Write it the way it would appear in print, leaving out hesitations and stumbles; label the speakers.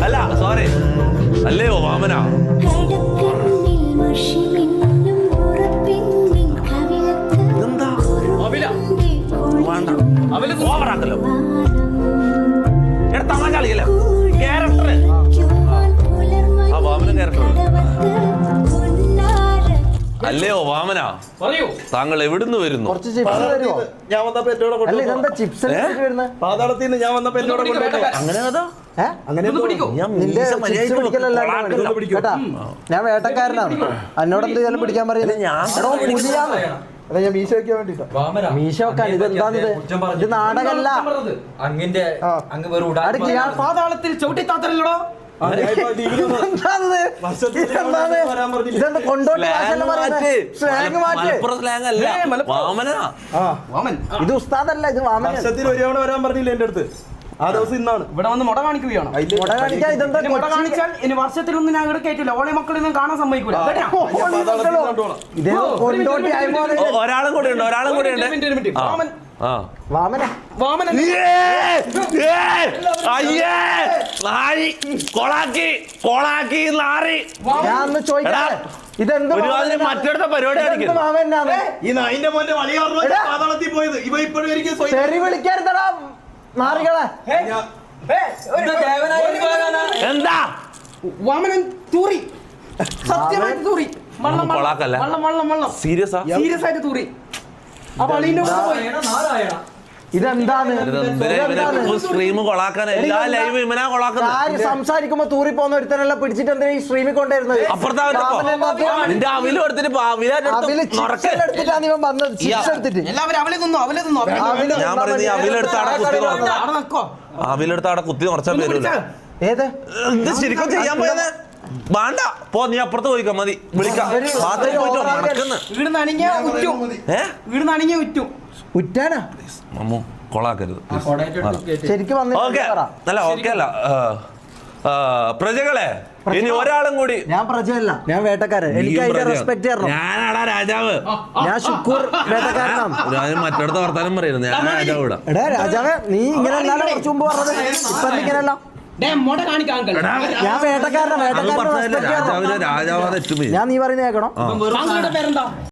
Speaker 1: അല്ല സോറി അല്ലയോ വാമന ഓവറാക്കല്ലോ തമാശ കളിക്കല്ലോ ക്യാരക്ടർ ആ വാമന ക്യാരക്ടർ അല്ലയോ വാമന
Speaker 2: പറയൂ
Speaker 1: താങ്കൾ എവിടുന്ന് വരുന്നു?
Speaker 3: ഞാൻ വന്നപ്പോ പാതാളത്തിൽ നിന്ന് ഞാൻ വന്നപ്പോ എന്നോട്
Speaker 4: ഞാൻ വേട്ടക്കാരനാണ്. എന്നോട് എന്ത് ചെയ്യാലും പിടിക്കാൻ പറയുന്നത് ഞാൻ മീശ വെക്കാൻ വേണ്ടിട്ടാ. മീശ വെക്കാൻ ഇതെന്താണിത്? ഇത് നാടകല്ല.
Speaker 2: പാതാളത്തിൽ ചവിട്ടിത്താത്തല്ലോ.
Speaker 4: ഇത് ഉസ്താദല്ല, ഇത് വാമൻ.
Speaker 3: വർഷത്തിൽ ഒരു തവണ വരാൻ പറഞ്ഞില്ല എന്റെ അടുത്ത്. ആ ദിവസം ഇന്നാണ്
Speaker 2: ഇവിടെ വന്ന് മുട കാണിക്കുകയാണ്. മുട കാണിച്ചാൽ ഇനി വർഷത്തിലൊന്നും ഞാൻ ഇവിടെ കയറ്റില്ല. ഓളെ മക്കളൊന്നും കാണാൻ സമ്മതിക്കൂല.
Speaker 1: ഒരാളും കൂടെ ഉണ്ട്, ഒരാളും കൂടെ ഉണ്ട്. മറ്റൊരു പരിപാടി
Speaker 3: ഈ നായിന്റെ മോന്റെ വലിയ പാതാളത്തിൽ പോയത് ഇവ ഇപ്പോഴും എനിക്ക്
Speaker 4: വിളിക്കരുതടാ നാറികളെ.
Speaker 1: എന്താ
Speaker 2: വാമനൻ തൂറി, സത്യമായിട്ട് തൂറി.
Speaker 1: സീരിയസ്
Speaker 2: ആയിട്ട് തൂറി. ആ വളീന്റെ
Speaker 4: ഇതെന്താണ്? സംസാരിക്കുമ്പോ തൂറി പോകുന്ന ഒരുത്തനെല്ലാം പിടിച്ചിട്ട് എന്താ ഈ സ്ട്രീമിൽ കൊണ്ടുവരുന്നത്? എടുത്തിട്ടാണ് ഇവൻ വന്നത്. ചിപ്സ് എടുത്തിട്ട്
Speaker 1: അവിലെടുത്ത് അവിടെ കുത്തി നിറച്ചാൽ പേരില്ല.
Speaker 4: ഏത്
Speaker 1: ശരിക്കും ചെയ്യാൻ പോയത് വേണ്ട, പോ നീ അപ്പുറത്ത് പോയിക്കാ മതി. വിളിക്കാം
Speaker 4: ഉറ്റാനാ
Speaker 1: കൊളാക്കരുത്.
Speaker 4: ശരിക്കും
Speaker 1: ഓക്കെ അല്ല, ഓക്കെ അല്ല. പ്രജകളെ ഇനി ഒരാളും കൂടി.
Speaker 4: ഞാൻ പ്രജയല്ല, ഞാൻ വേട്ടക്കാരൻ. എനിക്ക് അതിന്റെ റെസ്പെക്ട് തരണം.
Speaker 1: ഞാനാടാ രാജാവ്.
Speaker 4: ഞാൻ ശുക്കൂർ വേട്ടക്കാരനാണ്.
Speaker 1: മറ്റടുത്ത വർത്താനം പറയുന്നത് ഞാൻ രാജാവ് ഇടാം.
Speaker 4: എടാ രാജാവേ, നീ ഇങ്ങനെ കുറച്ചു മുമ്പ് പറഞ്ഞത് ഇപ്പൊ ഇങ്ങനെയല്ല. ഞാൻ വേട്ടക്കാരനാണ്.
Speaker 1: രാജാവിനെ രാജാവാതെ
Speaker 4: ഞാൻ നീ പറയുന്നത് കേൾക്കണം.